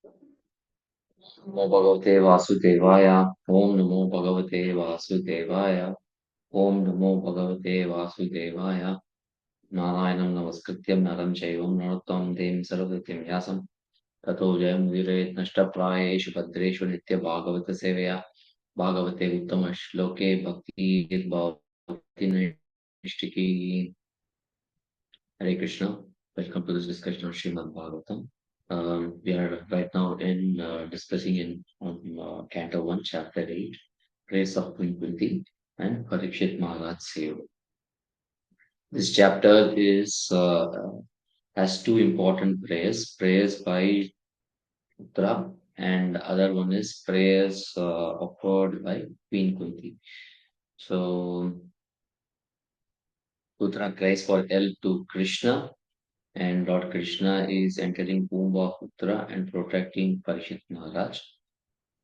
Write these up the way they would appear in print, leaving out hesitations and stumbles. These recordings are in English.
नमो भगवते वासुदेवाय। ओम नमो भगवते वासुदेवाय। ओम नमो भगवते वासुदेवाय। नारायणं नमस्कृत्यं नरं चैव नरोत्तमं देवीं सरस्वतीं व्यासं ततो जयमुदीरयेत् नष्टप्रायेषु भद्रेषु नित्यभागवतसेवया भागवते उत्तमश्लोके भक्तिर्भवति नैष्टिकी। Hare Krishna. Welcome to this discussion of Srimad Bhagavatam. We are right now in discussing in on Canto 1, Chapter 8, Praise of Queen Kunti and Parikshit Maharaj Seva. This chapter is has two important prayers: prayers by Putra, and other one is prayers offered by Queen Kunti. So Putra cries for help to Krishna, and Lord Krishna is entering womb of Putra and protecting Parikshit Maharaj.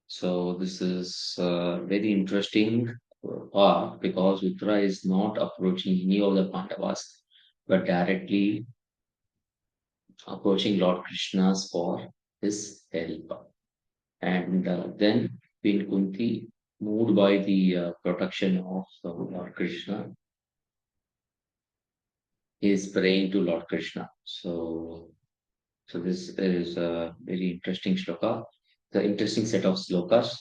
So this is very interesting part because Uttara is not approaching any of the Pandavas, but directly approaching Lord Krishna's for his help. And then Queen Kunti, moved by the protection of Lord Krishna, is praying to Lord Krishna. So this is a very interesting shloka, the interesting set of slokas.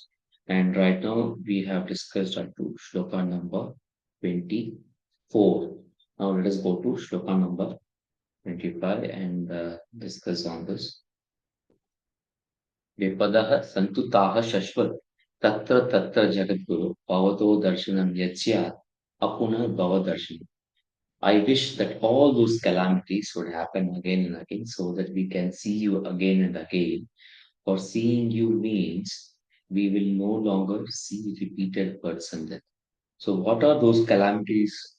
And right now we have discussed up to shloka number 24. Now let us go to shloka number 25 and discuss on this. Vipadah santutaha shashvat tatra tatra jagadguru bhavato darshanam yachyat apuna bhava darshanam. I wish that all those calamities would happen again and again so that we can see you again and again. For seeing you means we will no longer see repeated births and death. So, what are those calamities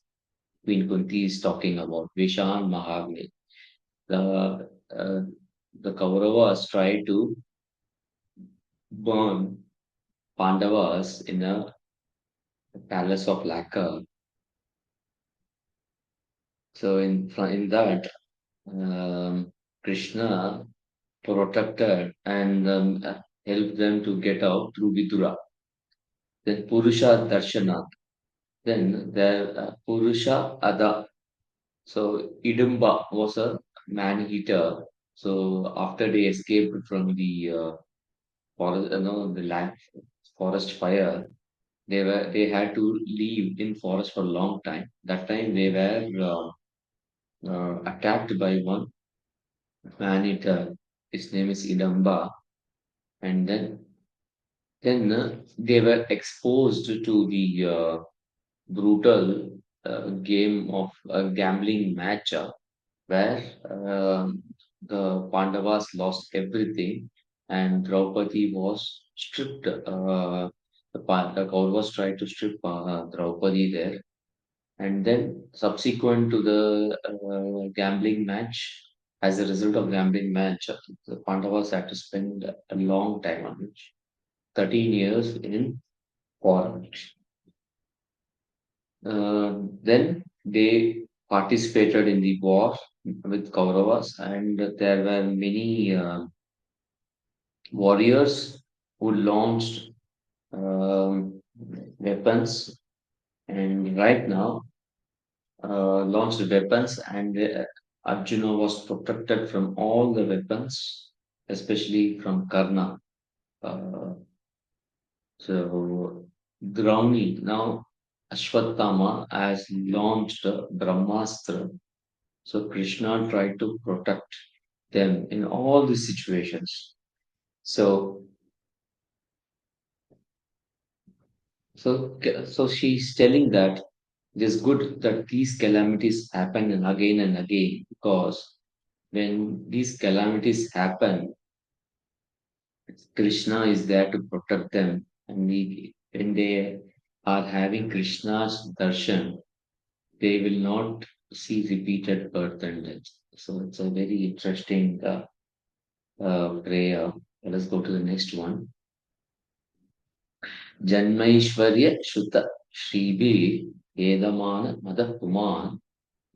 Queen Kunti is talking about? Vishan Mahagni. Uh, the Kauravas try to burn Pandavas in a palace of lacquer. So, in that, Krishna protected and helped them to get out through Vidura. Then Purusha Darshana. Then there Purusha Ada. So Idamba was a man-eater. So after they escaped from the forest, the land forest fire, they had to live in forest for a long time. That time they were attacked by one man-eater. His name is Idamba, and then they were exposed to the brutal game of a gambling match where the Pandavas lost everything and Draupadi was stripped. The Kauravas tried to strip Draupadi there. And then, subsequent to the gambling match, as a result of gambling match, the Pandavas had to spend a long time on it, 13 years in forest. Then they participated in the war with Kauravas, and there were many warriors who launched weapons, and right now launched weapons, and Arjuna was protected from all the weapons, especially from Karna. Uh, so Drauni now Ashwatthama has launched Brahmastra. So Krishna tried to protect them in all these situations. So, so she's telling that it is good that these calamities happen and again because when these calamities happen, Krishna is there to protect them, and when they are having Krishna's darshan, they will not see repeated birth and death. So it's a very interesting prayer. Let us go to the next one. Janmaishwarya Shuta Shribi Edamana Madapuman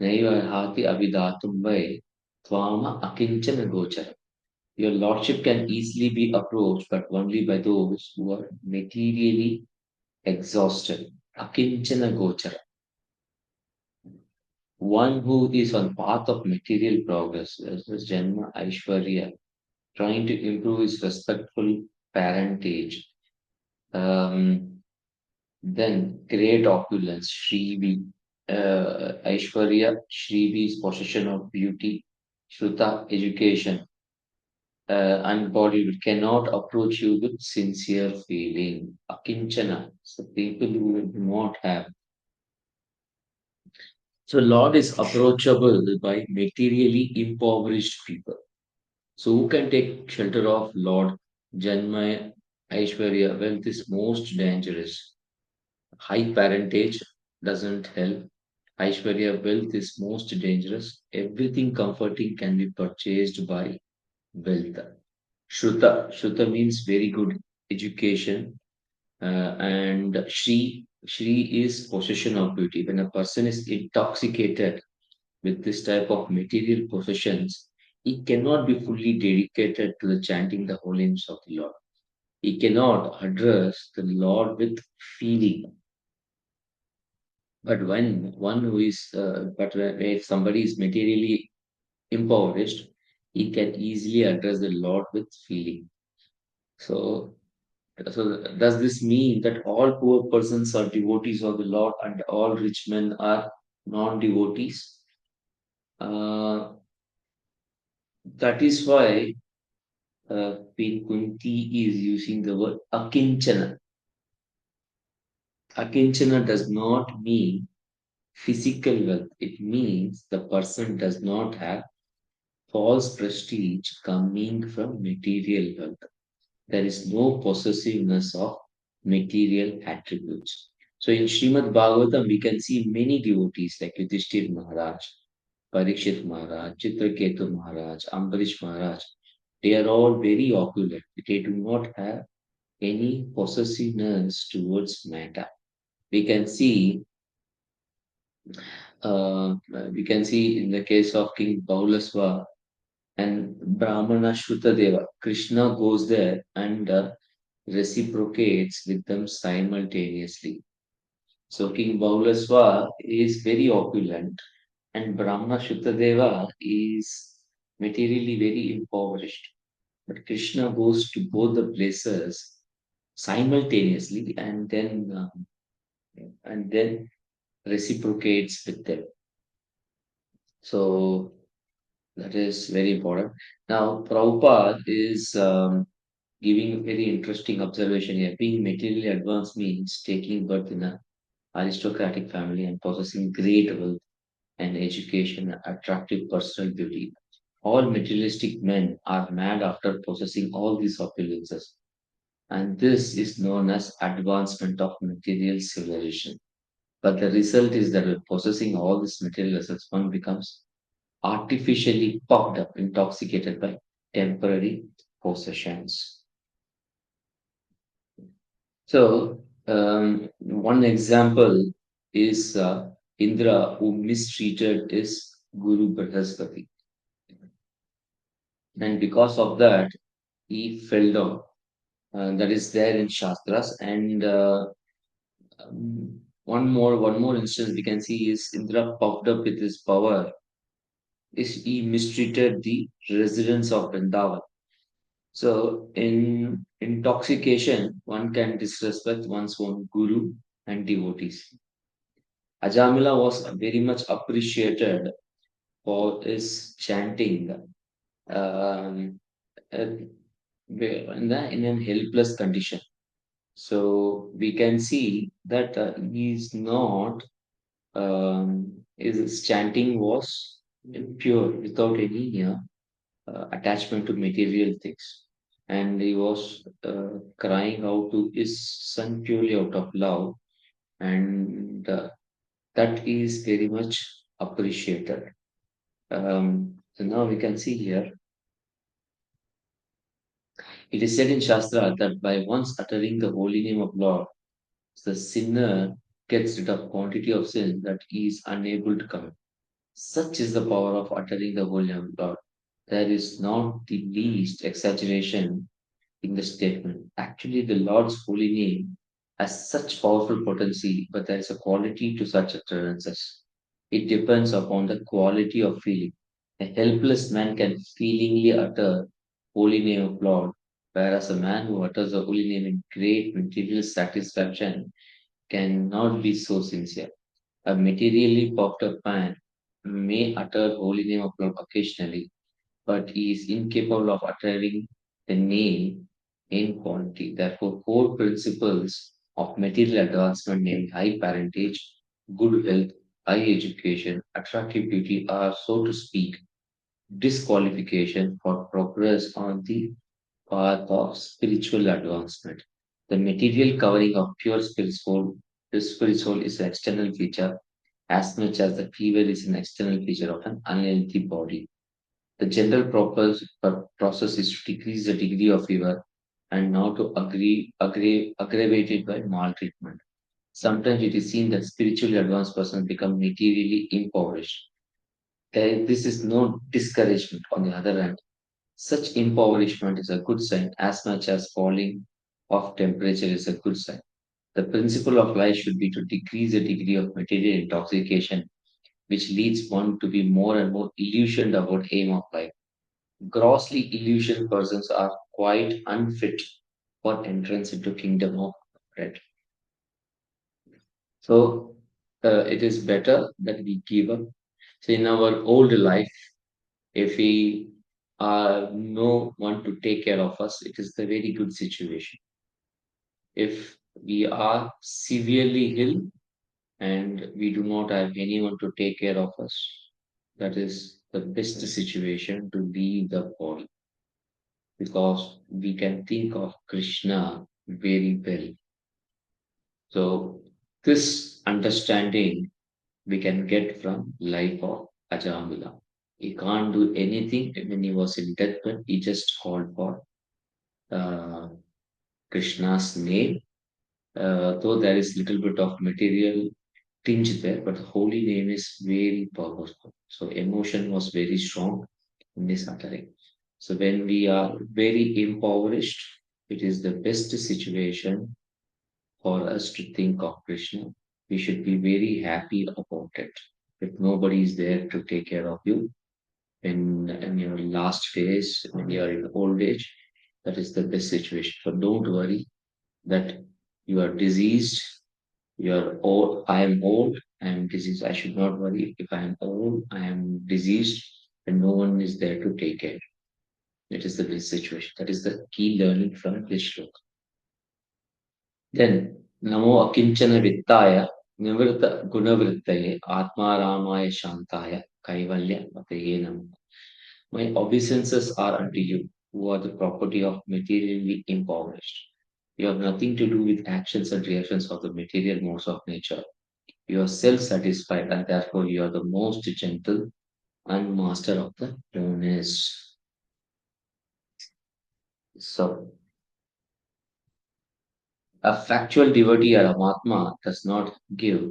Naiva Hati Avidatum Vai Twama Akinchana Gochara. Your lordship can easily be approached, but only by those who are materially exhausted. Akinchana gochara. One who is on path of material progress, as is Janma Aishwarya, trying to improve his respectful parentage, then great opulence, Shrivi, Aishwarya, Shrivi's possession of beauty, Shruta, education, and body cannot approach you with sincere feeling. Akinchana, so people who do not have. So Lord is approachable by materially impoverished people. So who can take shelter of Lord? Janmaya Aishwarya, wealth is most dangerous. High parentage doesn't help. Aishwarya, wealth is most dangerous. Everything comforting can be purchased by wealth. Shruta means very good education, and Shri is possession of beauty. When a person is intoxicated with this type of material possessions, he cannot be fully dedicated to the chanting the holy names of the Lord. He cannot address the Lord with feeling. But if somebody is materially impoverished, he can easily address the Lord with feeling. So, so does this mean that all poor persons are devotees of the Lord and all rich men are non-devotees? Uh, that is why Queen Kunti is using the word akinchana. Akinchana does not mean physical wealth. It means the person does not have false prestige coming from material wealth. There is no possessiveness of material attributes. So in Srimad Bhagavatam, we can see many devotees like Yudhishthir Maharaj, Parikshit Maharaj, Chitraketu Maharaj, Ambarish Maharaj. They are all very opulent. They do not have any possessiveness towards matter. We can see, uh, we can see in the case of King Baulaswa and Brahmana Shrutadeva, Krishna goes there and reciprocates with them simultaneously. So King Baulaswa is very opulent and Brahmana Shrutadeva is materially very impoverished. But Krishna goes to both the places simultaneously and then reciprocates with them. So that is very important. Now, Prabhupada is giving a very interesting observation here. Being materially advanced means taking birth in an aristocratic family and possessing great wealth and education and attractive personal beauty. All materialistic men are mad after possessing all these opulences, and this is known as advancement of material civilization. But the result is that with possessing all these material assets, one becomes artificially puffed up, intoxicated by temporary possessions. So, one example is Indra, who mistreated his Guru Brihaspati. And because of that, he fell down. That is there in Shastras. And one more instance we can see is Indra puffed up with his power. Is he mistreated the residents of Vrindavan. So, in intoxication, one can disrespect one's own guru and devotees. Ajamila was very much appreciated for his chanting uh, in a helpless condition. So, we can see that he is not, his chanting was pure without any attachment to material things. And he was crying out to his son purely out of love, and that is very much appreciated. So now we can see here, it is said in Shastra that by once uttering the holy name of Lord, the sinner gets rid of quantity of sin that he is unable to commit. Such is the power of uttering the holy name of Lord. There is not the least exaggeration in the statement. Actually, the Lord's holy name has such powerful potency, but there is a quality to such utterances. It depends upon the quality of feeling. A helpless man can feelingly utter holy name of Lord, whereas a man who utters the holy name in great material satisfaction cannot be so sincere. A materially puffed up man may utter holy name of Lord occasionally, but he is incapable of uttering the name in quantity. Therefore, core principles of material advancement, namely high parentage, good health, high education, attractive beauty, are, so to speak, disqualification for progress on the path of spiritual advancement. The material covering of pure spiritual is an external feature as much as the fever is an external feature of an unhealthy body. The general process is to decrease the degree of fever and not to aggravate it by maltreatment. Sometimes it is seen that spiritually advanced persons become materially impoverished. This is no discouragement. On the other hand, such impoverishment is a good sign as much as falling of temperature is a good sign. The principle of life should be to decrease the degree of material intoxication, which leads one to be more and more illusioned about aim of life. Grossly illusioned persons are quite unfit for entrance into kingdom of bread. So it is better that we give up. So in our old life, if we no one to take care of us, it is a very good situation. If we are severely ill and we do not have anyone to take care of us, that is the best situation to leave the body because we can think of Krishna very well. So this understanding we can get from life of Ajamila. He can't do anything when he was in deathbed. He just called for uh, Krishna's name. Though there is little bit of material tinge there, but the holy name is very powerful. So emotion was very strong in this uttering. So when we are very impoverished, it is the best situation for us to think of Krishna. We should be very happy about it. If nobody is there to take care of you in your last phase, when you are in old age, that is the best situation. So don't worry that you are diseased, you are old, I am old, I am diseased. I should not worry. If I am old, I am diseased, and no one is there to take care. It is the best situation. That is the key learning from this shloka. Then, Namo Akinchana Vittaya, Nivrita Gunavrittaye, Atma Ramaya Shantaya, Kaivalya Mataye Namo. My obeisances are unto you, who are the property of materially impoverished. You have nothing to do with actions and reactions of the material modes of nature. You are self satisfied, and therefore you are the most gentle and master of the bonus. So, a factual devotee or a Mahatma does not give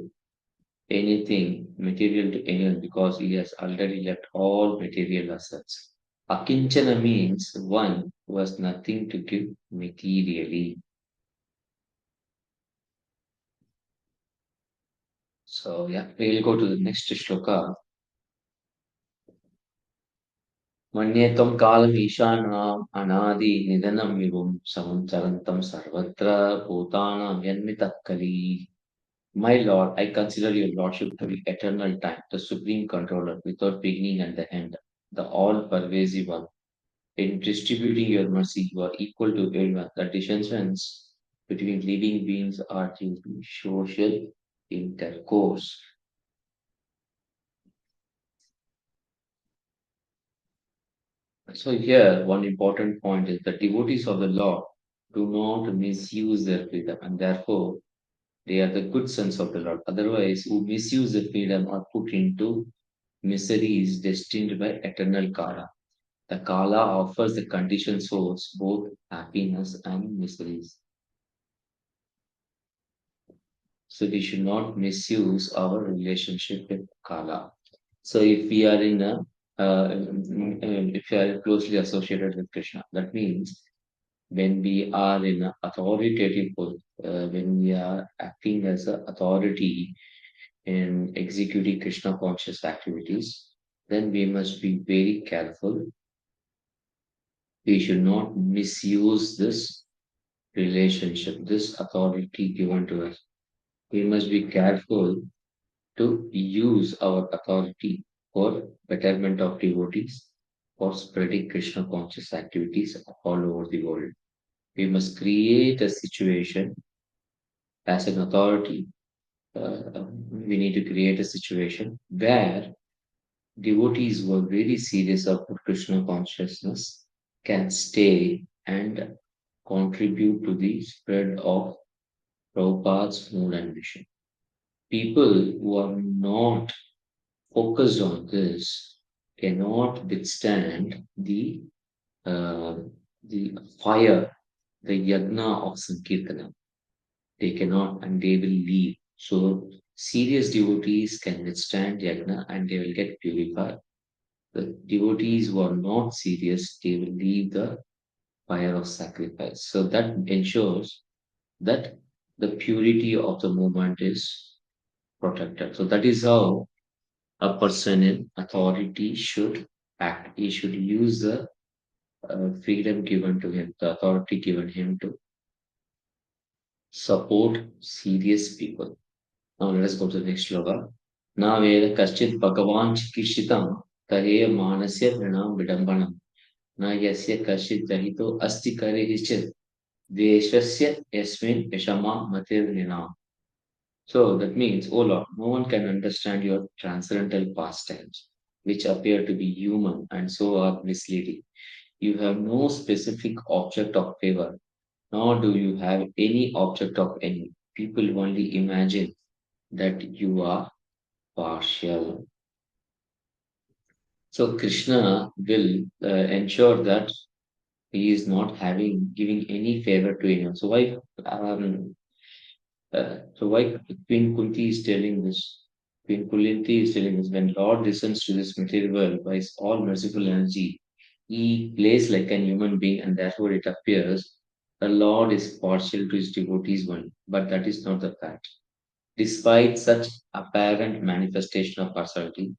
anything material to anyone because he has already left all material assets. Akinchana means one who has nothing to give materially. So yeah, we'll go to the next shloka. Manyetam kalam ishanam anadi nidanam vivum samam charantam sarvatra bhutanam yanmitakkali. My Lord, I consider your Lordship to be eternal time, the supreme controller, without beginning and the end, the all-pervasive one. In distributing your mercy, you are equal to everyone. The distinctions between living beings are due to social intercourse. So here, one important point is the devotees of the Lord do not misuse their freedom, and therefore they are the good sons of the Lord. Otherwise, who misuse the freedom are put into miseries destined by eternal Kala. The Kala offers the conditioned souls both happiness and miseries. So we should not misuse our relationship with Kala. So if we are in a if you are closely associated with Krishna. That means when we are in a authoritative role, when we are acting as an authority in executing Krishna conscious activities, then we must be very careful. We should not misuse this relationship, this authority given to us. We must be careful to use our authority for betterment of devotees, for spreading Krishna conscious activities all over the world. We must create a situation as an authority. We need to create a situation where devotees who are very serious about Krishna consciousness can stay and contribute to the spread of Prabhupada's mood and vision. People who are not focused on this cannot withstand uh, the fire, the yagna of Sankirtana. They cannot and they will leave. So serious devotees can withstand yagna and they will get purified. The devotees who are not serious, they will leave the fire of sacrifice. So that ensures that the purity of the movement is protected. So that is how a person in authority should act. He should use the freedom given to him, the authority given him to support serious people. Now let us go to the next sloka. Na veda kaschit bhagavan chikishitam tahe manasya pranam vidambanam. Na yasya kaschit jahito asti karihishit deshasya yasmin vishama matir ninam. So that means, oh Lord, no one can understand your transcendental pastimes, which appear to be human and so are misleading. You have no specific object of favor, nor do you have any object of envy. People only imagine that you are partial. So Krishna will ensure that he is not having giving any favor to anyone. So why Queen Kunti is telling this? Queen Kulinti is telling this when Lord listens to this material world by his all merciful energy, he plays like a human being, and therefore it appears the Lord is partial to his devotees only. But that is not the fact. Despite such apparent manifestation of partiality,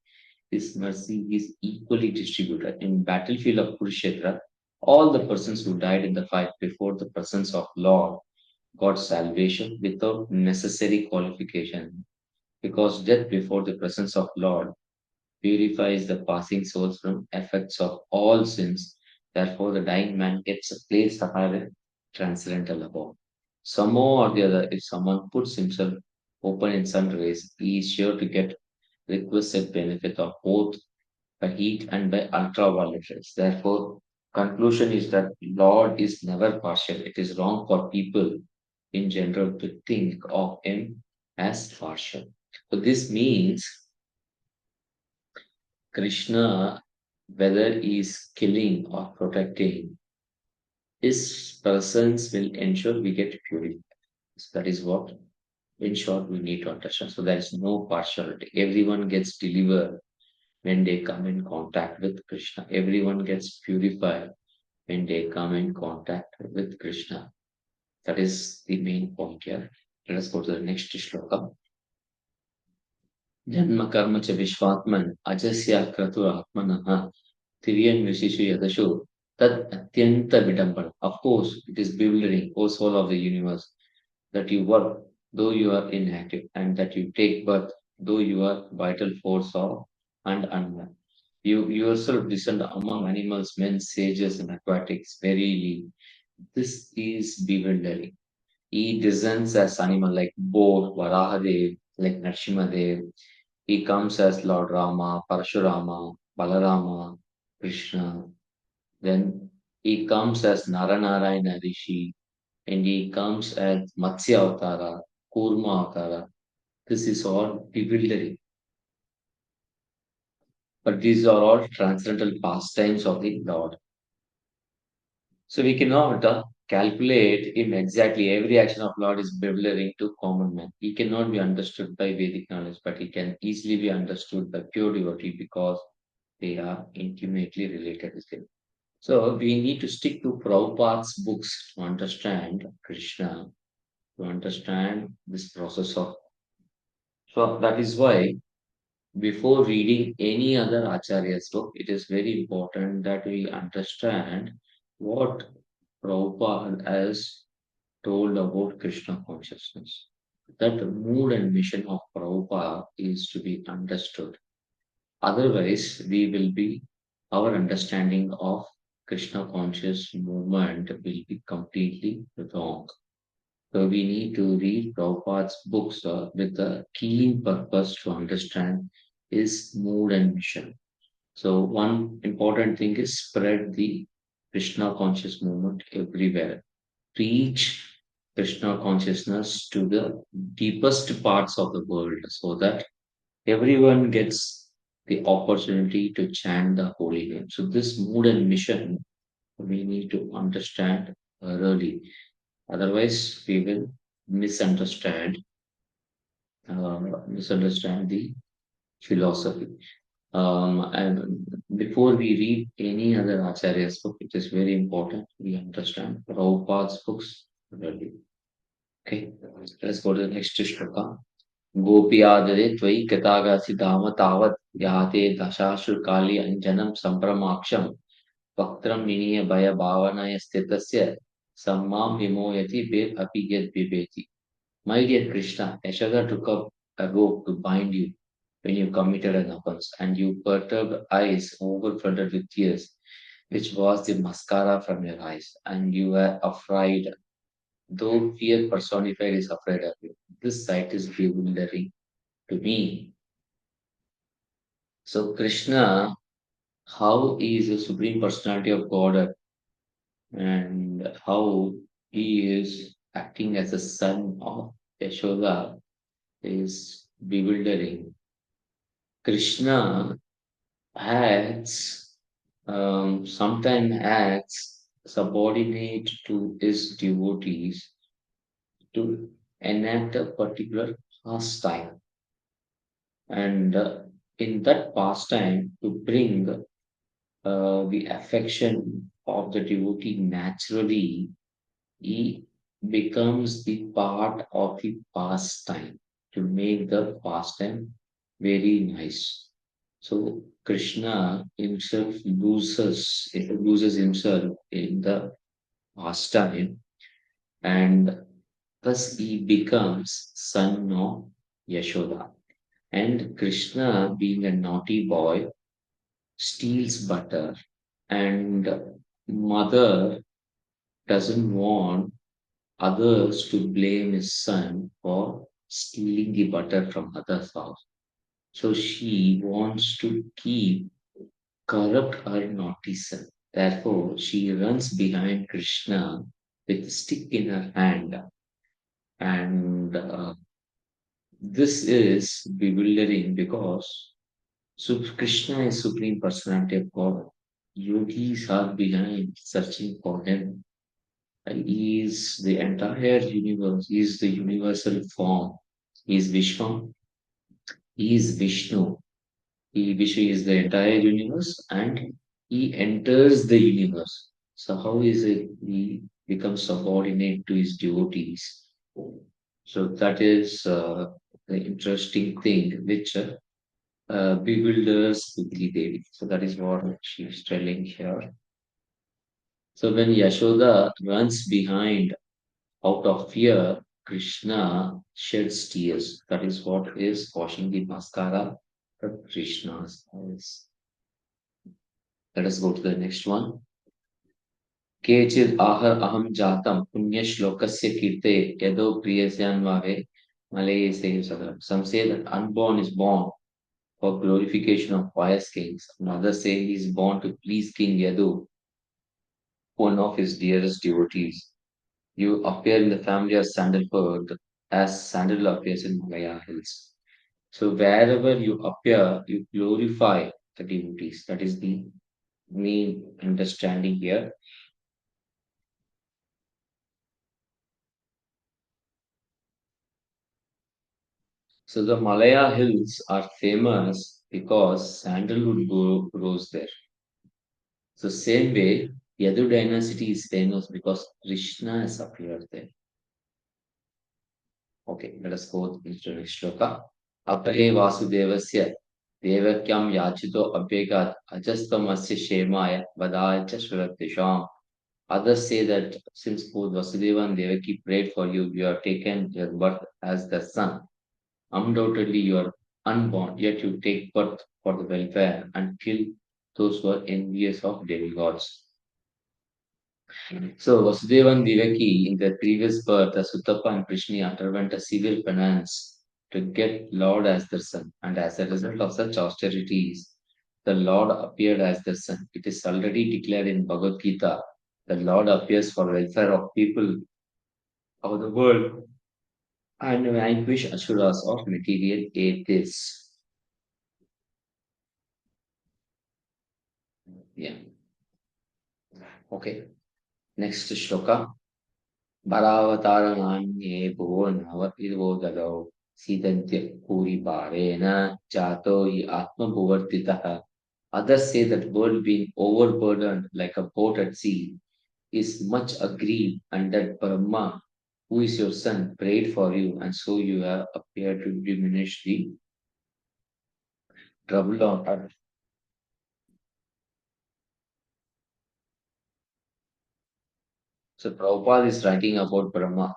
his mercy is equally distributed. In battlefield of Kurukshetra, all the persons who died in the fight before the presence of Lord got salvation without necessary qualification, because death before the presence of Lord purifies the passing souls from effects of all sins. Therefore, the dying man gets a place higher in transcendental above. Somehow or the other, if someone puts himself open in sun rays, he is sure to get requisite benefit of both by heat and by ultraviolet rays. Therefore, conclusion is that Lord is never partial. It is wrong for people in general to think of him as partial. So this means Krishna, whether he is killing or protecting, his presence will ensure we get purified. So that is what, in short, we need to understand. So there is no partiality. Everyone gets delivered when they come in contact with Krishna. Everyone gets purified when they come in contact with Krishna. That is the main point here. Let us go to the next shloka. Janma karma cha vishwatman ajasya kraturatmanah tiriyan vishishu yadashu tad atyanta vidambana. Of course, it is bewildering, O soul of the universe, that you work though you are inactive, and that you take birth though you are vital force of and unborn. You yourself descend among animals, men, sages, and aquatics. Verily, this is bewildering. He descends as animal like boar, Varahadev, like Nrsimhadev. He comes as Lord Rama, Parashurama, Balarama, Krishna. Then he comes as Naranarayana Rishi, and he comes as Matsya Avtara, Kurma Avtara. This is all bewildering. But these are all transcendental pastimes of the Lord. So we cannot calculate him exactly. Every action of Lord is bewildering to common man. He cannot be understood by Vedic knowledge, but he can easily be understood by pure devotee because they are intimately related with him. So we need to stick to Prabhupada's books to understand Krishna, to understand this process of. So that is why before reading any other Acharya's book, it is very important that we understand what Prabhupada has told about Krishna consciousness. That mood and mission of Prabhupada is to be understood. Otherwise, we will be, our understanding of Krishna conscious movement will be completely wrong. So we need to read Prabhupada's books with a keen purpose to understand his mood and mission. So one important thing is spread the Krishna conscious movement everywhere. Teach Krishna consciousness to the deepest parts of the world so that everyone gets the opportunity to chant the holy name. So this mood and mission we need to understand thoroughly. Otherwise, we will misunderstand misunderstand the philosophy. And before we read any other Acharya's book, it is very important we understand Prabhupada's books thoroughly. Okay, let's go to the next shloka. गोप्यादरे त्वयि कृतागसि धाम तावत् याते दशाश्रुकालि अञ्जनं सम्भ्रमाक्षं वक्त्रं निनीय भयभावनया स्थितस्य सम्मां विमोहयति भिर् अपि यद् बिभेति. My dear Krishna, Yashoda took up a rope to bind you when you committed an offense, and your perturbed eyes overflooded with tears, which was the mascara from your eyes, and you were afraid, though fear personified is afraid of you. This sight is bewildering to me. So Krishna, how he is the supreme personality of God and how he is acting as a son of Yashoda is bewildering. Krishna acts, sometimes acts subordinate to his devotees to enact a particular pastime. And in that pastime, to bring the affection of the devotee naturally, he becomes the part of the pastime to make the pastime very nice. So Krishna himself loses himself in the pastime, and thus he becomes son of Yashoda. And Krishna, being a naughty boy, steals butter, and mother doesn't want others to blame his son for stealing the butter from others' house. So she wants to keep corrupt her naughty son. Therefore, she runs behind Krishna with a stick in her hand. And this is bewildering because Krishna is Supreme Personality of God. Yogis are behind searching for him. And he is the entire universe. He is the universal form. He is Vishnu. He is Vishnu. Vishnu is the entire universe and he enters the universe. So how is it he becomes subordinate to his devotees? So that is the interesting thing which bewilders Bhutri Devi. So that is what she is telling here. So when Yashoda runs behind out of fear, Krishna sheds tears. That is what is washing the mascara from Krishna's eyes. Let us go to the next one. केचिद् आहर अहम जातम पुण्य श्लोकस्य कीर्ते यदो प्रियस्यान्वावे Malay says some say that unborn is born for glorification of pious kings. Another say he is born to please King Yadu, one of his dearest devotees. You appear in the family of Sandalwood as Sandal appears in Malaya Hills. So wherever you appear, you glorify the devotees. That is the main understanding here. So the Malaya Hills are famous because sandalwood grows there. So same way, Yadu dynasty is famous because Krishna has appeared there. Okay, let us go to the next shloka. Apare Vasudevasya Devakyam Yachito Abhegat Ajastamasya Shemaya Vadacha Shrivatisham. Others say that since both Vasudeva and Devaki prayed for you, you have taken your birth as the son. Undoubtedly, you are unborn, yet you take birth for the welfare and kill those who are envious of demigods. So, Vasudeva and Devaki, in their previous birth, as Uttapa and Prishni underwent a severe penance to get Lord as their son, and as a result of such austerities, the Lord appeared as their son. It is already declared in Bhagavad Gita, the Lord appears for welfare of people of the world and vanquish asuras of material atheists. Yeah. Okay. Next shloka. Bharavataranyanye bhuvo navatirvodalo sidantya puri bharena jato hi atma bhuvartitaha. Others say that world being overburdened like a boat at sea is much aggrieved and that Brahma, who is your son, prayed for you and so you have appeared to diminish the trouble on earth. So Prabhupada is writing about Brahma.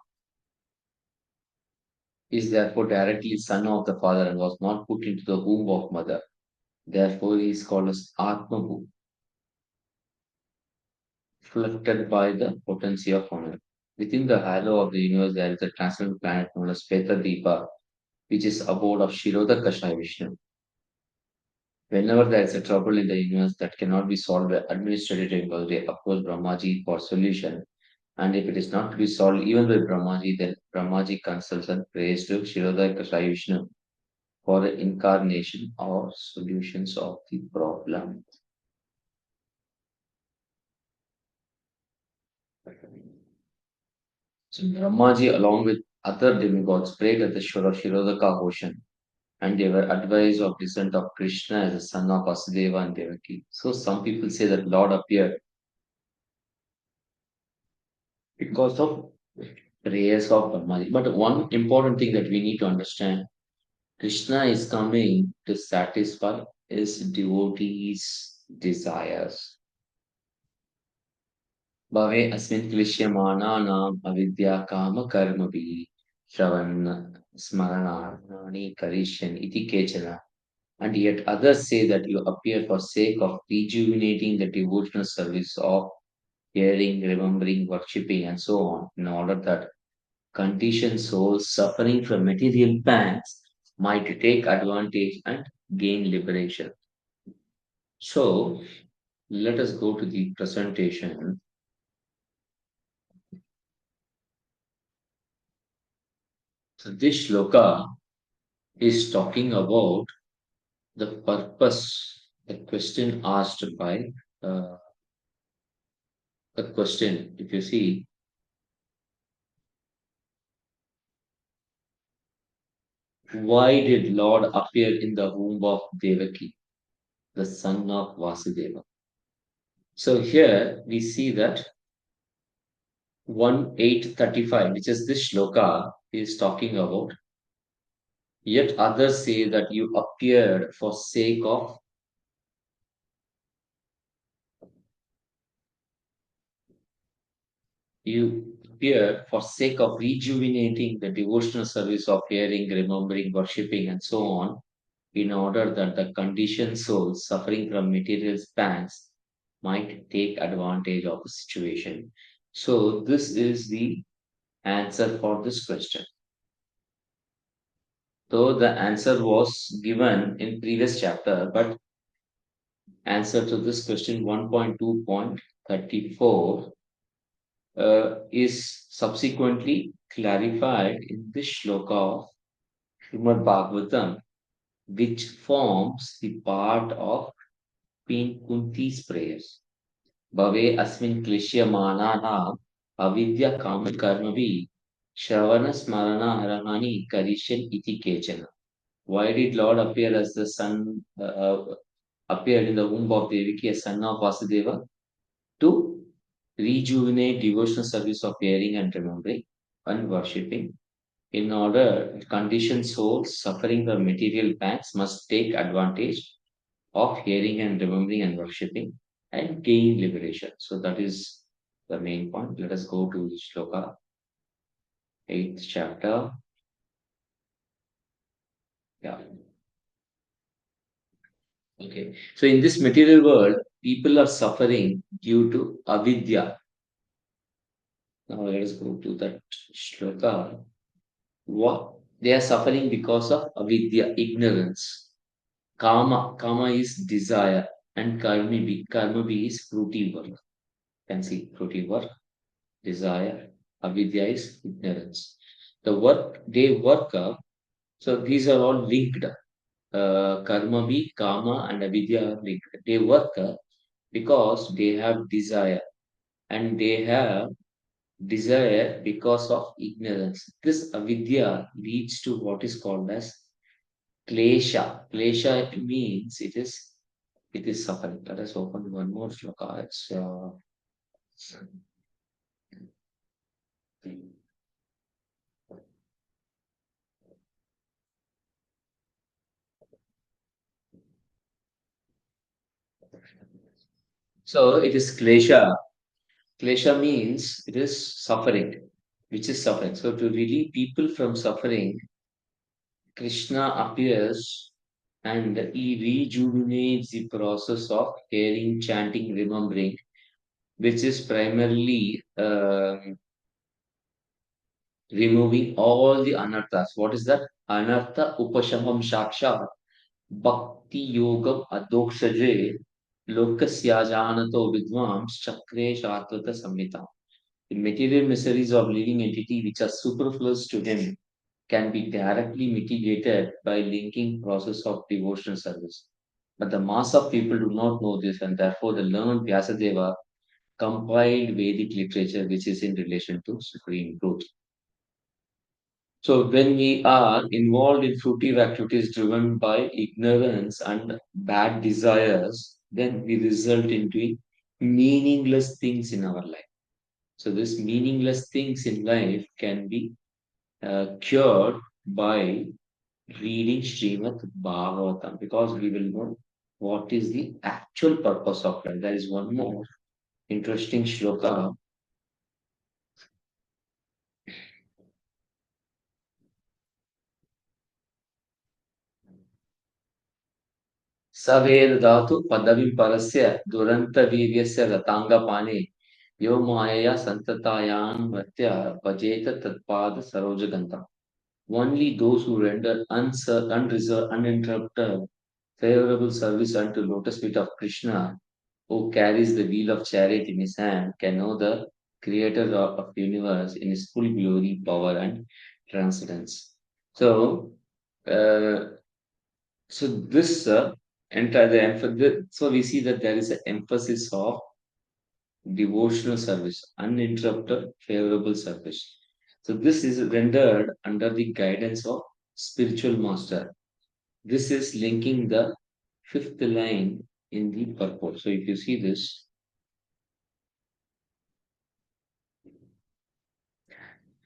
He is therefore directly son of the father and was not put into the womb of mother. Therefore, he is called as Atma, reflected by the potency of honor. Within the halo of the universe, there is a transcendent planet known as Dipa, which is abode of Shirodakasha Vishnu. Whenever there is a trouble in the universe that cannot be solved by administrative technology, they approach Brahmaji for solution. And if it is not to be solved even by Brahmaji, then Brahmaji consults and prays to Shirodakasha Vishnu for the incarnation or solutions of the problem. So Brahmaji, along with other demigods, prayed at the shore of Shirodaka ocean, and they were advised of descent of Krishna as a son of Vasudeva and Devaki. So some people say that Lord appeared because of prayers of Brahmaji. But one important thing that we need to understand, Krishna is coming to satisfy his devotees' desires. भवे अस्मिन् क्लिश्यमानानाम् अविद्या कामकर्मभिः श्रवन् स्मरणानि करिष्यन् इति केचन. And yet others say that you appear for sake of rejuvenating the devotional service of hearing, remembering, worshipping, and so on, in order that conditioned souls suffering from material pangs might take advantage and gain liberation. So let us go to the presentation. So this shloka is talking about the purpose, the question asked by the question. If you see, why did Lord appear in the womb of Devaki, the son of Vasudeva? So here we see that 1835, which is this shloka, is talking about. Yet others say that you appeared for sake of you appeared for sake of rejuvenating the devotional service of hearing, remembering, worshipping, and so on, in order that the conditioned souls suffering from material pangs might take advantage of the situation. So this is the answer for this question. Though the answer was given in previous chapter, but answer to this question 1.2.34 is subsequently clarified in this shloka of Srimad Bhagavatam, which forms the part of Queen Kunti's prayers. Bhave asmin klishyamananam avidya kamakarmavi shravana smarana harahani karishan iti kechana. Why did Lord appear as the son, appeared in the womb of Devaki as son of Vasudeva? To rejuvenate devotional service of hearing and remembering and worshipping. In order, conditioned souls suffering from material pangs must take advantage of hearing and remembering and worshipping and gain liberation. So that is the main point. Let us go to Shloka, 8th chapter. Yeah. Okay. So in this material world, people are suffering due to avidya. Now let us go to that shloka. What? They are suffering because of avidya, ignorance. Kama is desire, and karma is fruity work. Can see fruity work, desire, avidya is ignorance. The work they work up, so these are all linked. Karma be, kama, and avidya are linked. They work up because they have desire, and they have desire because of ignorance. This avidya leads to what is called as klesha. Klesha means it is suffering. Let us open one more shloka. So it is klesha. Klesha means it is suffering, which is suffering. So to relieve people from suffering, Krishna appears and he rejuvenates the process of hearing, chanting, remembering, which is primarily removing all the anarthas. What is that? Anartha upashamam shaksha bhakti yogam adoksaje lokasya vidvams chakre shatvata samhita. The material miseries of living entity which are superfluous to him can be directly mitigated by linking process of devotional service. But the mass of people do not know this, and therefore the learned Vyasadeva compiled Vedic literature which is in relation to supreme truth. So when we are involved in fruitive activities driven by ignorance and bad desires, then we result in doing meaningless things in our life. So this meaningless things in life can be cured by reading Srimad Bhagavatam because we will know what is the actual purpose of life. There is one more interesting shloka. सवेद धातु पदवी परस्य दुरंत वीर्यस्य रतांगपाणे यो मायया संततायान भत्या भजेत तत्पाद सरोजगंता. Only those who render unreserved, uninterrupted, favorable service unto lotus feet of Krishna, who carries the wheel of chariot in his hand, can know the creator of universe in his full glory, power, and transcendence. So, uh, so this entire so we see that there is an emphasis of devotional service, uninterrupted, favorable service. So this is rendered under the guidance of spiritual master. This is linking the fifth line in the purport. So if you see this,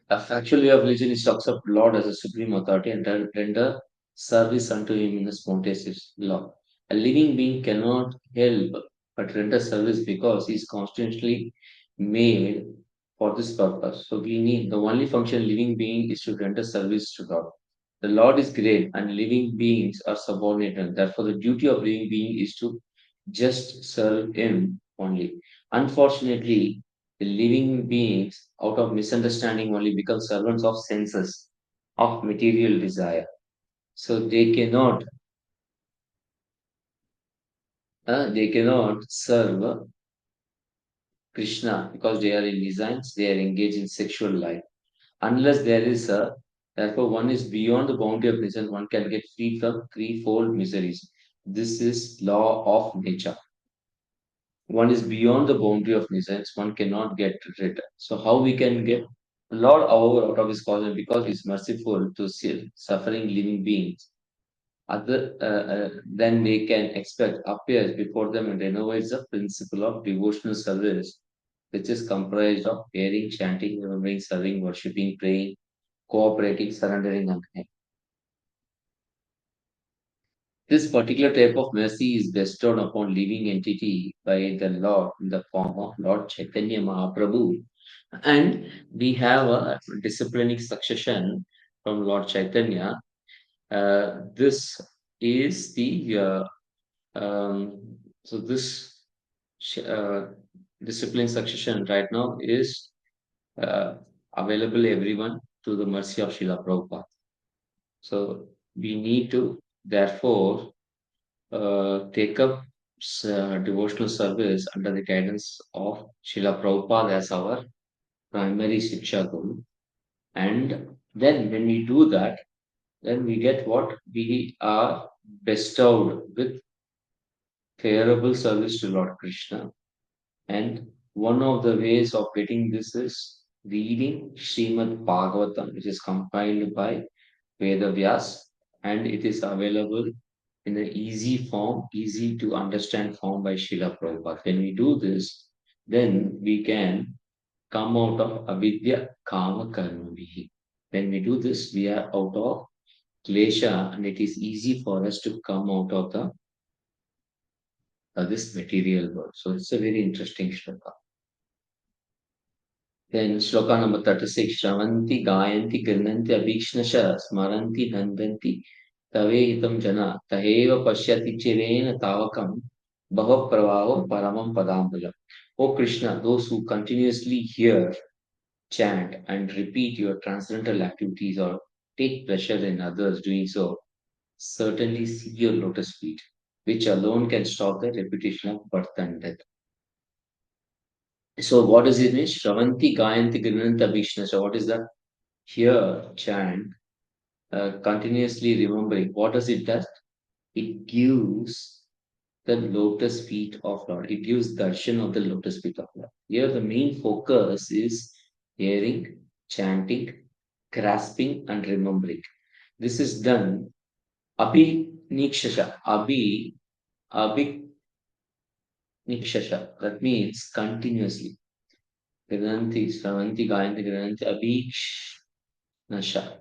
a factual way of religion is to accept Lord as a supreme authority and render service unto him in a spontaneous law. A living being cannot help but render service because he is constantly made for this purpose. So we need the only function living being is to render service to God. The Lord is great and living beings are subordinate, and therefore the duty of living being is to just serve him only. Unfortunately, the living beings, out of misunderstanding, only become servants of senses, of material desire. So they cannot serve Krishna because they are in designs, they are engaged in sexual life. Unless there is a, therefore, one is beyond the boundary of nature, one can get free from threefold miseries. This is law of nature. One is beyond the boundary of nature, one cannot get rid. So how we can get Lord, however, out of his cause, because he is merciful to suffering living beings, than they can expect appears before them and renovates the principle of devotional service, which is comprised of hearing, chanting, remembering, serving, worshipping, praying, cooperating, surrendering, and this particular type of mercy is bestowed upon living entity by the Lord in the form of Lord Chaitanya Mahaprabhu. And we have a disciplinic succession from Lord Chaitanya. This is the so this discipline succession right now is uh, available everyone to the mercy of Srila Prabhupada. So we need to therefore take up devotional service under the guidance of Srila Prabhupada as our primary Shiksha Guru. And then when we do that, then we get what we are bestowed with favorable service to Lord Krishna. And one of the ways of getting this is reading Srimad Bhagavatam, which is compiled by Veda Vyas, and it is available in an easy form, easy to understand form by Srila Prabhupada. When we do this, then we can come out of avidya kama karmavihi. When we do this, we are out of klesha, and it is easy for us to come out of the this material world. So it's a very interesting shloka. Then shloka number 36, Shravanti, Gayanti, Grinanti, Abhikshnasha, Smaranti, Nandanti, Tavehitam Jana, Taheva Pashyati Chirena Tavakam, Bhava Pravaho Paramam Padambuja. O Krishna, those who continuously hear, chant, and repeat your transcendental activities or take pleasure in others doing so, certainly see your lotus feet, which alone can stop the repetition of birth and death. So, what does it mean? Shravanti, Gayanti, Grinanta, Vishnu. So, what is that? Here, chant, continuously remembering. What does it do? It gives the lotus feet of Lord. It gives darshan of the lotus feet of Lord. Here, the main focus is hearing, chanting, grasping, and remembering. This is done abhi nikshasha. That means continuously. Grananti, Sravanti, Gayanti, Grananti, Abhikshnasha.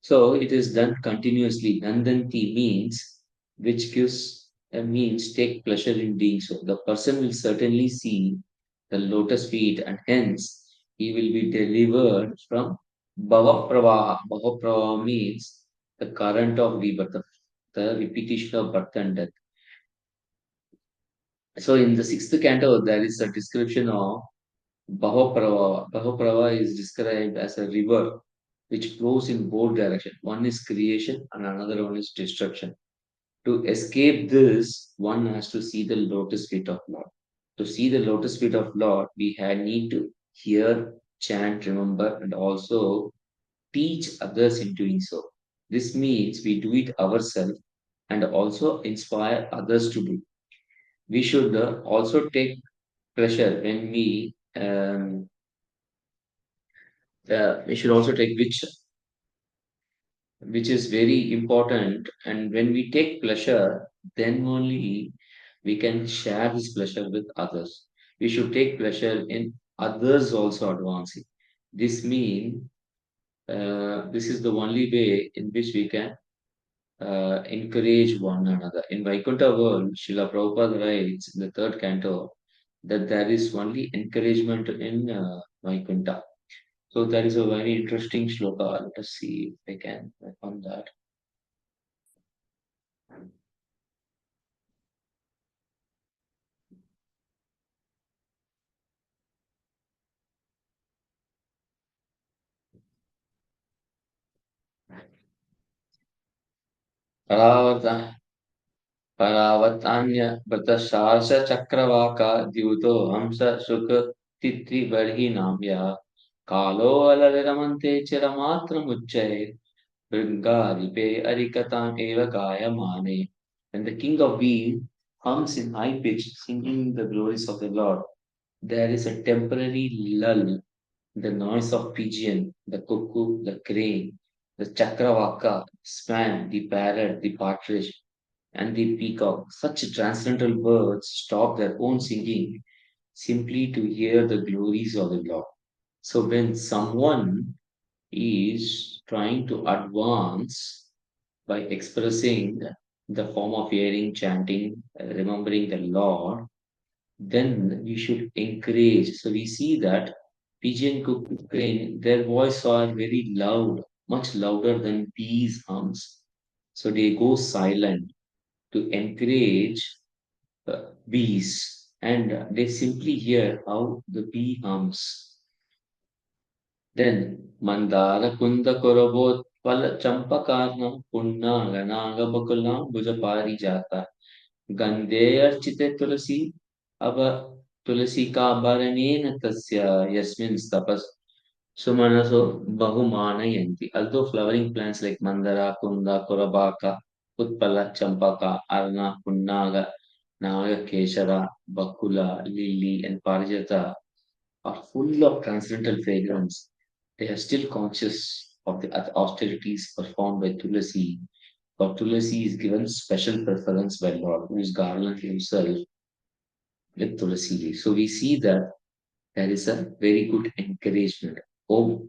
So it is done continuously. Nandanti means which gives means take pleasure in doing so. The person will certainly see the lotus feet and hence he will be delivered from Bhava Pravaha. Bhava Pravaha means the current of rebirth, the repetition of birth and death. So in the sixth canto, there is a description of Bahoprava. Bahoprava is described as a river which flows in both directions. One is creation and another one is destruction. To escape this, one has to see the lotus feet of Lord. To see the lotus feet of Lord, we need to hear, chant, remember, and also teach others in doing so. This means we do it ourselves and also inspire others to do. We should also take pleasure when we should also take which is very important. And when we take pleasure, then only we can share this pleasure with others. We should take pleasure in others also advancing. This means this is the only way in which we can encourage one another. In Vaikuntha world, Srila Prabhupada writes in the third canto that there is only encouragement in Vaikuntha. So that is a very interesting shloka. Let us see if I can on that. परावता परावतान्य व्रतशास चक्रवाका द्यूतो हंस सुख तिथि बर्हि नाम्या कालो अलविरमन्ते चिरमात्र मुच्चये भृंगारिपे अरिकताम् एव गायमाने. When the king of bees hums in high pitch, singing the glories of the Lord, there is a temporary lull. The noise of pigeon, the cuckoo, the crane, the Chakravaka, swan, the parrot, the partridge, and the peacock. Such transcendental birds stop their own singing simply to hear the glories of the Lord. So when someone is trying to advance by expressing the form of hearing, chanting, remembering the Lord, then we should encourage. So we see that pigeon cook crane, their voice are very loud, much louder than bees hums. So they go silent to encourage bees, and they simply hear how the bee hums. Then Mandara Kunda Korobot Pala Champakarna Punna Ganaga Bakulam Bujapari Jata Gandhe अर्चिते तुलसी अब तुलसी का भरणेन तस्य यस्मिन् tapas सुमनसो बहुमानयन्ति. Although flowering plants like mandara, kunda, korabaka, utpala, champaka, arna, punnaga, nagakeshara, bakula, lily, and parijata are full of transcendental fragrance, they are still conscious of the austerities performed by Tulasi. For Tulasi is given special preference by Lord, who is garlanded himself with Tulasi leaf. So we see that there is a very good encouragement. Oh,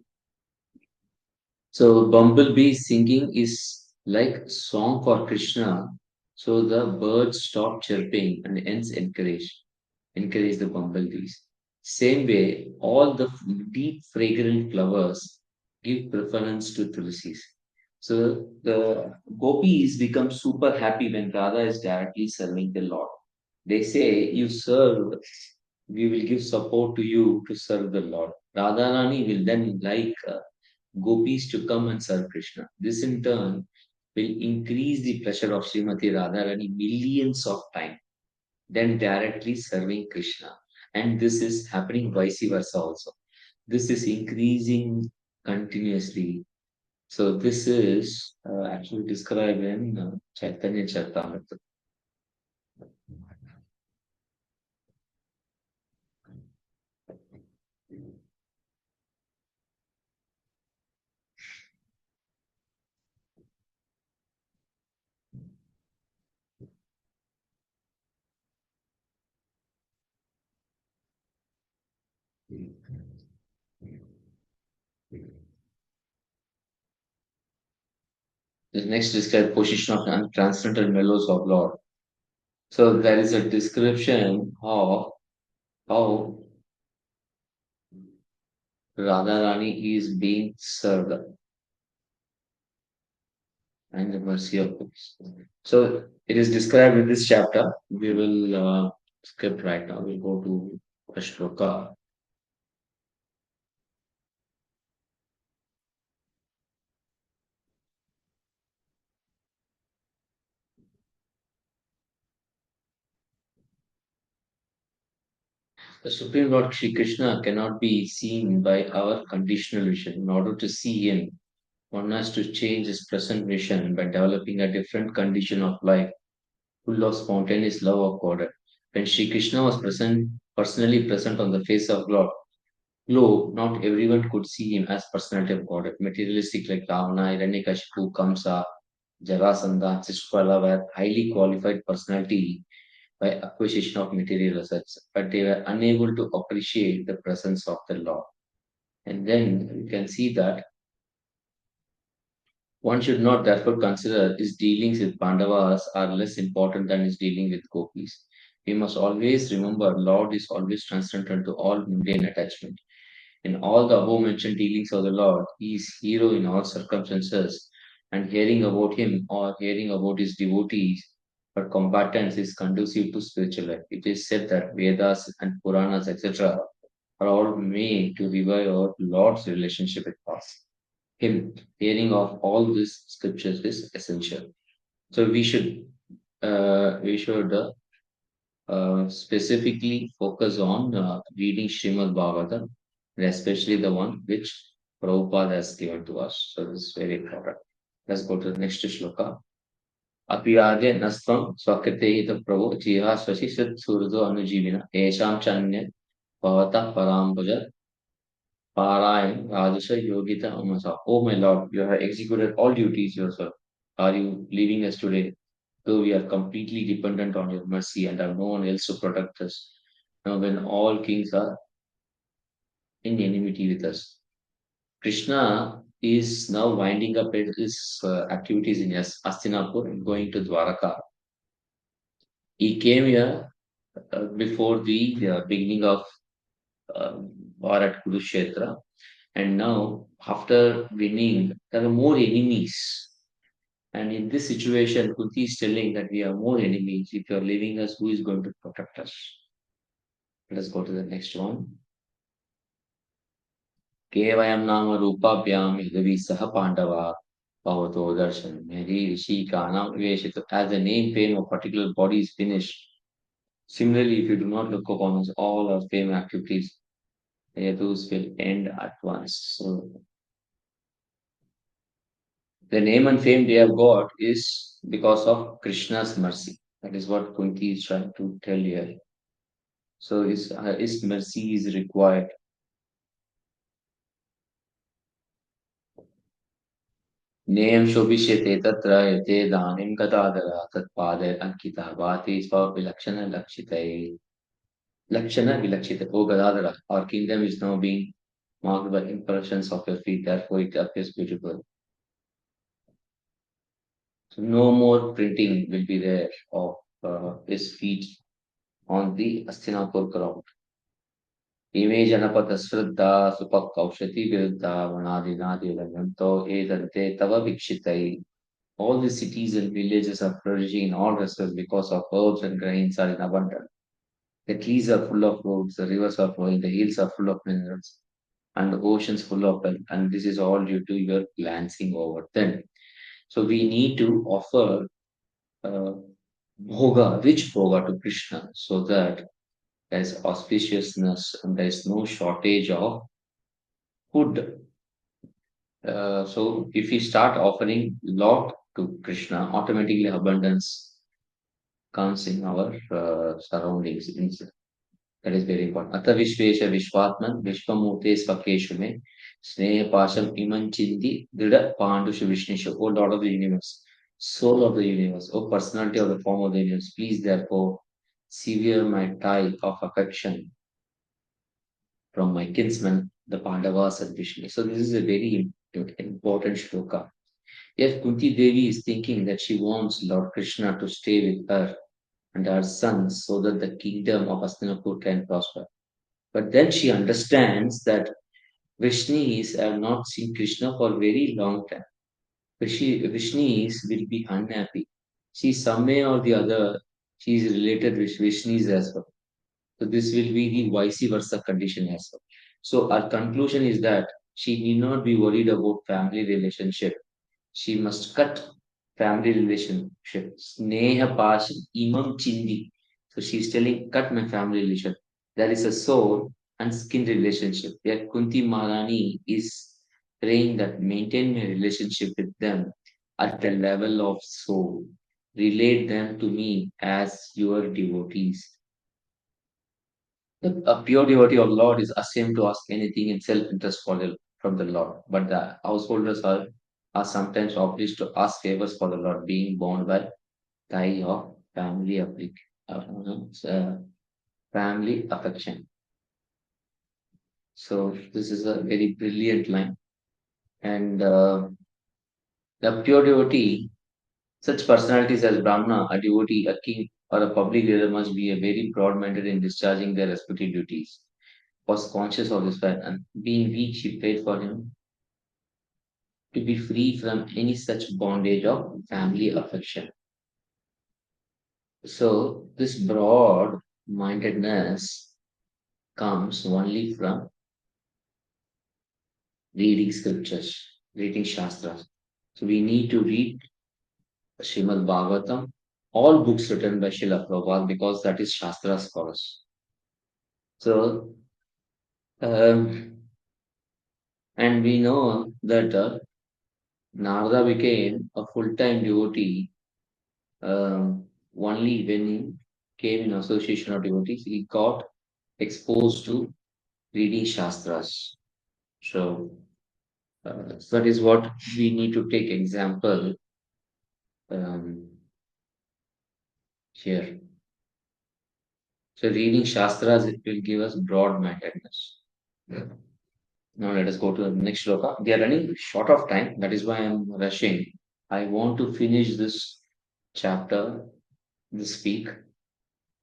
so bumblebee singing is like song for Krishna. So the birds stop chirping and hence encourage the bumblebees. Same way, all the deep fragrant flowers give preference to Tulsis. So the gopis become super happy when Radha is directly serving the Lord. They say, you serve, we will give support to you to serve the Lord. Radharani will then like gopis to come and serve Krishna. This in turn will increase the pleasure of Srimati Radharani millions of times than directly serving Krishna. And this is happening vice versa also. This is increasing continuously. So this is actually described in Chaitanya Charitamrita. The next describes position of transcendental mellows of Lord. So there is a description of how Radharani is being served and the mercy of Christ. So it is described in this chapter. We will skip right now. We'll go to Ashloka. The Supreme Lord Shri Krishna cannot be seen by our conditional vision. In order to see him, one has to change his present vision by developing a different condition of life, full of spontaneous love of God. When Shri Krishna was personally present on the face of God, globe, not everyone could see him as personality of God. Materialistic like Ravana, Hiranyakashipu, Kamsa, Jarasandha, Shishpala were highly qualified personality by acquisition of material assets, but they were unable to appreciate the presence of the Lord. And then you can see that one should not therefore consider his dealings with Pandavas are less important than his dealing with gopis. We must always remember Lord is always transcendental to all mundane attachment. In all the above mentioned dealings of the Lord, he is hero in all circumstances, and hearing about him or hearing about his devotees or combatants is conducive to spiritual life. It is said that Vedas and Puranas, etc., are all made to revive our Lord's relationship with us. Him hearing of all these scriptures is essential. So we should specifically focus on reading Srimad Bhagavatam, and especially the one which Prabhupada has given to us. So this is very important. Let's go to the next shloka. Apiyadya nastam swakritehita prabhu jiha swashi sit surdo anujivina esham chanya bhavata parambuja Parayan Rajasa Yogita Amasa. Oh my Lord, you have executed all duties yourself. Are you leaving us today? Though we are completely dependent on your mercy and have no one else to protect us. Now, when all kings are in enmity with us. Krishna is now winding up his activities in Hastinapur and going to Dwaraka. He came here before the beginning of uh, war at Kurukshetra, and now after winning, there are more enemies. And in this situation, Kunti is telling that we have more enemies. If you are leaving us, who is going to protect us? Let us go to the next one. केवयं नाम रूपाभ्याम यदि सह पांडवा भवतो दर्शन मेरी ऋषि का नाम विवेशित as the name fame of particular body is finished. Similarly, if you do not look upon us, all our fame activities, those will end at once. So the name and fame they have got is because of Krishna's mercy. That is what Kunti is trying to tell here. So his mercy is required. नेयं शोभिष्यते तत्र यते दानीं गदाधर तत्पादे अंकिता भाति स्वविलक्षणलक्षितै Lakshana Vilakshita, O Gadadhara, our kingdom is now being marked by impressions of your feet, therefore it appears beautiful. So no more printing will be there of his feet on the Hastinapur ground. इमे जनपदश्रद्धा सुपकौशति विरुद्धा वनादिनादिरंतो एदन्ते तव भिक्षितै. All the cities and villages are flourishing in all respects because of herbs and grains are in abundance. The trees are full of fruits, the rivers are flowing, the hills are full of minerals, and the oceans full of wealth. And this is all due to your glancing over them. So we need to offer uh, bhoga, rich bhoga to Krishna, so that there is auspiciousness and there is no shortage of food. So if we start offering lot to Krishna, automatically abundance comes in our surroundings. That is very important. Atha Vishvesha Vishwatman Vishwamurte Svakeshu me Sneha Pasham Imanchindi Dida Pandushu Vishnishu. O Lord of the universe, soul of the universe, O personality of the form of the universe, please therefore sever my tie of affection from my kinsmen, the Pandavas and Vishnu. So this is a very important shloka. Yes, Kunti Devi is thinking that she wants Lord Krishna to stay with her and her sons so that the kingdom of Hastinapur can prosper. But then she understands that Vaishnavas have not seen Krishna for a very long time. Vaishnavas will be unhappy. See, some way or the other, she is related with Vaishnavas as well. So this will be the vice versa condition as well. So our conclusion is that she need not be worried about family relationship. She must cut family relationship. Sneha Pash Imam Chindi. So she's telling, cut my family relation. There is a soul and skin relationship. Yet Kunti Maharani is praying that maintain my relationship with them at the level of soul. Relate them to me as your devotees. A pure devotee of Lord is ashamed to ask anything in self-interest from the Lord. But the householders are sometimes obliged to ask favors for the Lord, being bound by tie of uh, family affection. So this is a very brilliant line. And the pure devotee, such personalities as Brahmana, a devotee, a king, or a public leader must be a very broad-minded in discharging their respective duties. Was conscious of this fact, and being weak, she prayed for him to be free from any such bondage of family affection. So, this broad mindedness comes only from reading scriptures, reading Shastras. So, we need to read Srimad Bhagavatam, all books written by Srila Prabhupada, because that is Shastras for us. So, um, and we know that Narada became a full time devotee only when he came in association of devotees, he got exposed to reading Shastras. So that is what we need to take example um, here. So reading Shastras, it will give us broad-mindedness. Now let us go to the next shloka. We are running short of time. That is why I am rushing. I want to finish this chapter this week.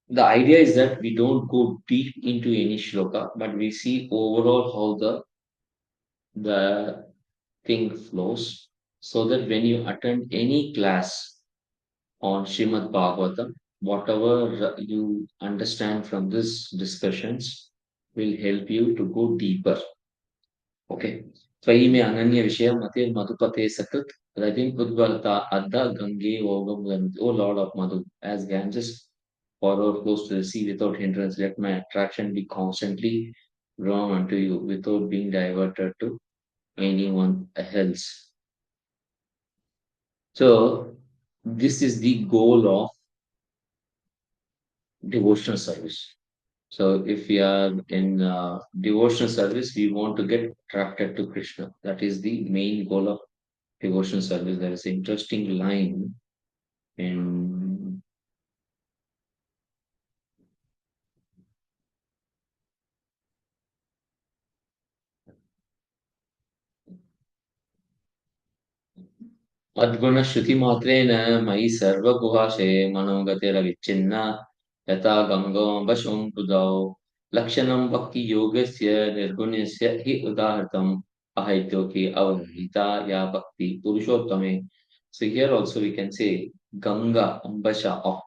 The idea is that we don't go deep into any shloka, but we see overall how the thing flows, so that when you attend any class on Srimad Bhagavatam, whatever you understand from this discussions will help you to go deeper. Okay. त्वयि मे अनन्य विषय मते मधुपते सकृत रतिम उद्वलता adda gange ogam gange. O Lord of Madhu, as Ganges forward flows to the sea without hindrance, let my attraction be constantly drawn unto you without being diverted to anyone else. So this is the goal of devotional service. So if we are in devotional service, we want to get attracted to Krishna. That is the main goal of devotional service. There is an interesting line in Adguna Shruti Matrena Mai Sarva Guhashe Manogatera Yata Gangam Vasham Budao Lakshanam Bhakti Yogasya Nirgunyasya Hi Udahartam Ahityoki Avarita Ya Bhakti Purushottame. So here also we can say Ganga Ambasha.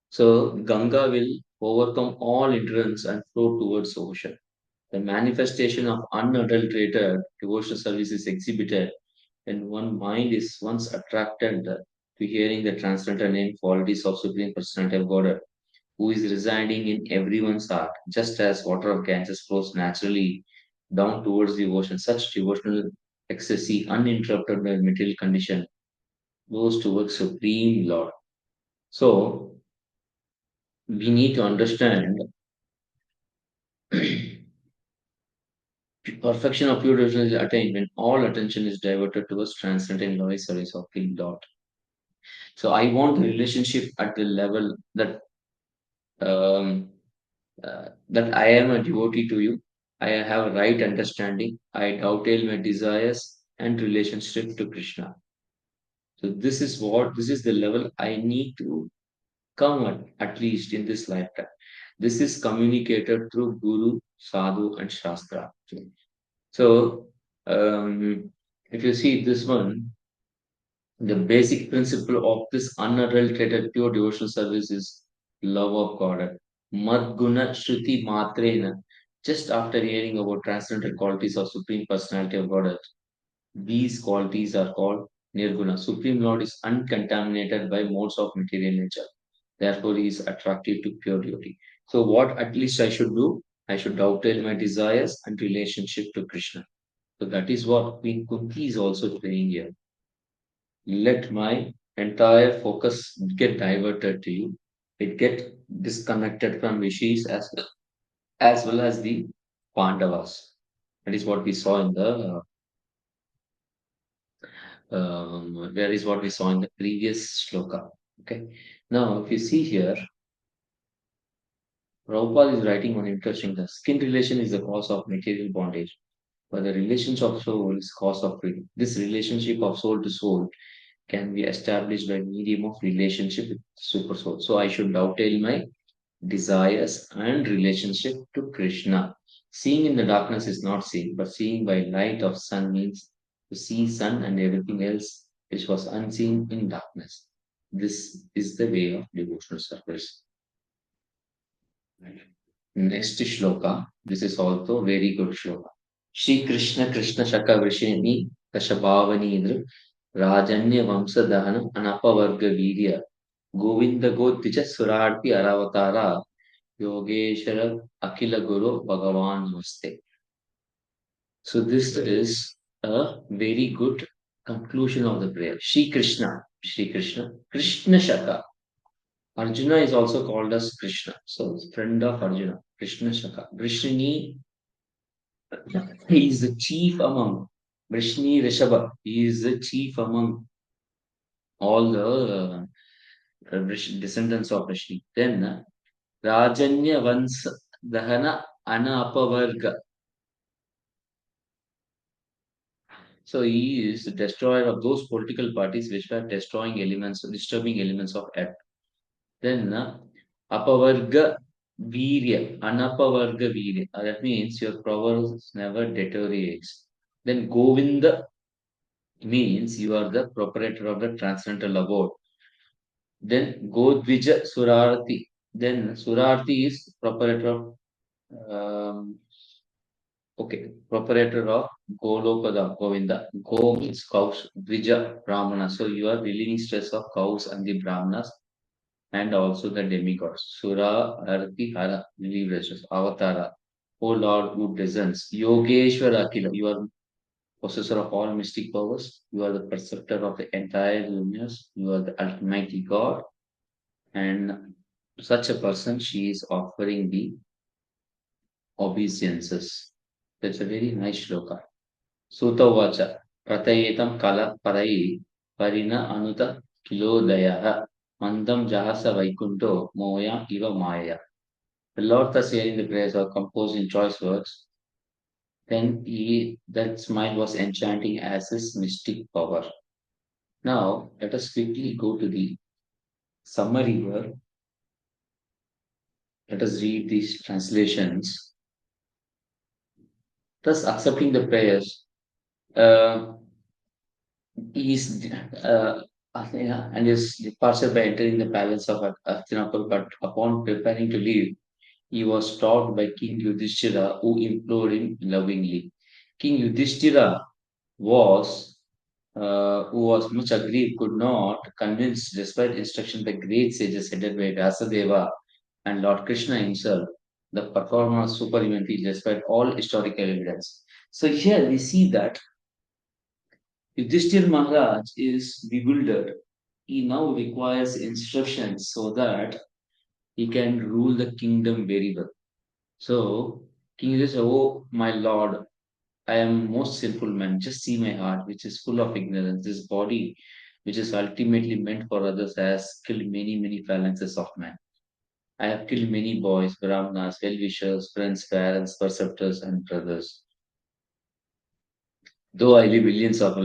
So Ganga will overcome all hindrance and flow towards ocean. The manifestation of unadulterated devotional service is exhibited when one mind is once attracted to hearing the transcendental name qualities of Supreme Personality of Godhead, who is residing in everyone's heart, just as water of Ganges flows naturally down towards the ocean. Such devotional ecstasy, uninterrupted by material condition, goes towards Supreme Lord. So we need to understand perfection of pure devotion is attained when all attention is diverted towards transcendent loving service of the Lord. So I want the relationship at the level um, that I am a devotee to you. I have a right understanding. I dovetail my desires and relationship to Krishna. So this is the level I need to come at least in this lifetime. This is communicated through Guru, Sadhu, and Shastra. So if you see this one, the basic principle of this unadulterated pure devotional service is love of God. Madguna Shruti Matrena. Just after hearing about transcendental qualities of Supreme Personality of Godhead, these qualities are called Nirguna. Supreme Lord is uncontaminated by modes of material nature. Therefore, he is attractive to pure devotee. So, what at least I should do? I should dovetail my desires and relationship to Krishna. So, that is what Queen Kunti is also saying here. Let my entire focus get diverted to you. It get disconnected from Rishis as well as the Pandavas. That is what we saw in the that is what we saw in the previous shloka. Okay. Now, if you see here, Prabhupada is writing one interesting thing. Skin relation is the cause of material bondage, but the relationship of soul is cause of freedom. This relationship of soul to soul can be established by medium of relationship with super soul. So I should dovetail my desires and relationship to Krishna. Seeing in the darkness is not seeing, but seeing by light of sun means to see sun and everything else which was unseen in darkness. This is the way of devotional service. Next shloka. This is also very good shloka. Shri Krishna Krishna Shaka Vrisheni Kashabhavani Rajanya Vamsa Dahana Anapavarga Virya Govinda Gotija Surarti Aravatara Yogeshwara Akila Guru Bhagavan Namaste. So this is a very good conclusion of the prayer. Shri Krishna, Krishna Shaka. Arjuna is also called as Krishna. So friend of Arjuna, Krishna Shaka. Vrishni He is the chief among Vrishni Rishabha. He is the chief among all the descendants of Vrishni. Then Rajanya Vans Dahana Anapavarga. So he is the destroyer of those political parties which were destroying elements, disturbing elements of earth. Then Apavarga Virya, Anapavarga Virya. That means your prowess never deteriorates. Then Govinda means you are the proprietor of the transcendental abode. Then Godvija Surarati. Then Surarati is proprietor of proprietor of Golopada Govinda. Go means cows, Dvija Brahmana. So you are relieving stress of cows and the Brahmanas and also the demigods. Sura Arati Hara, relieve stress. Avatara. O Lord who descends. Yogeshwara Akila. You are possessor of all mystic powers. You are the preceptor of the entire universe. You are the Almighty God. And such a person, she is offering the obeisances. That's a very nice shloka. Sutavacha. Pratayetam kala parai parina anuta kilodaya mandam jahasa vaikunto moya iva maya. The Lord thus hearing the prayers are composed in choice words. Then that smile was enchanting as his mystic power. Now, let us quickly go to the summary here. Let us read these translations. Thus, accepting the prayers, uh, is and his departure by entering the palace of Hastinapur, but upon preparing to leave, he was stopped by King Yudhishthira, who implored him lovingly. King Yudhishthira was, who was much aggrieved, could not convince, despite instruction by great sages headed by Vyasadeva and Lord Krishna himself, the performance superhuman feat despite all historical evidence. So here we see that Yudhishthir Maharaj is bewildered. He now requires instructions so that he can rule the kingdom very well. So King Yudhishthira, oh my lord, I am most sinful man. Just see my heart, which is full of ignorance. This body, which is ultimately meant for others, has killed many, many phalanxes of men. I have killed many boys, brahmanas, well-wishers, friends, parents, preceptors, and brothers. Though I live billions of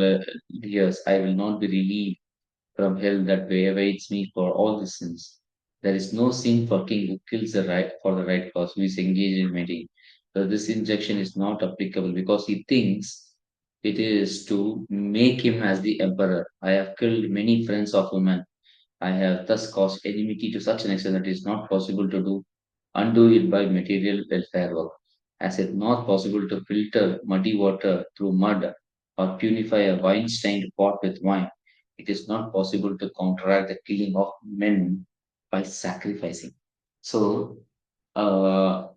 years, I will not be relieved from hell that way awaits me for all the sins. There is no sin for king who kills the right for the right cause, who is engaged in meeting. So this injection is not applicable because he thinks it is to make him as the emperor. I have killed many friends of women. I have thus caused enmity to such an extent that it is not possible to undo it by material welfare work. As it not possible to filter muddy water through mud or purify a wine-stained pot with wine, it is not possible to counteract the killing of men by sacrificing. So, uh,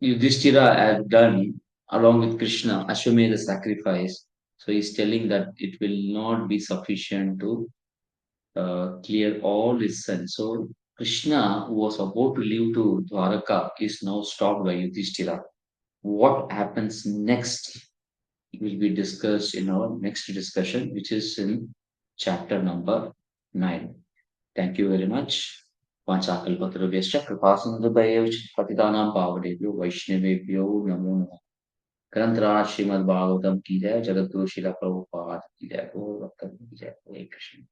Yudhishthira had done along with Krishna Ashwamedha sacrifice. So he's telling that it will not be sufficient to clear all his sins. So Krishna, who was about to leave to Dwaraka, is now stopped by Yudhishthira. What happens next will be discussed in our next discussion, which is in chapter number 9. Thank you very much. वाञ्छाकल्पतरुभ्यश्च कृपासिन्धुभ्यश्च पतितानां पावनेभ्यो वैष्णवेभ्यो नमो नमः ग्रंथराज श्रीमद् भागवतम की जय जगतगुरु श्रील प्रभुपाद की जय गौर भक्त की जय हरे कृष्ण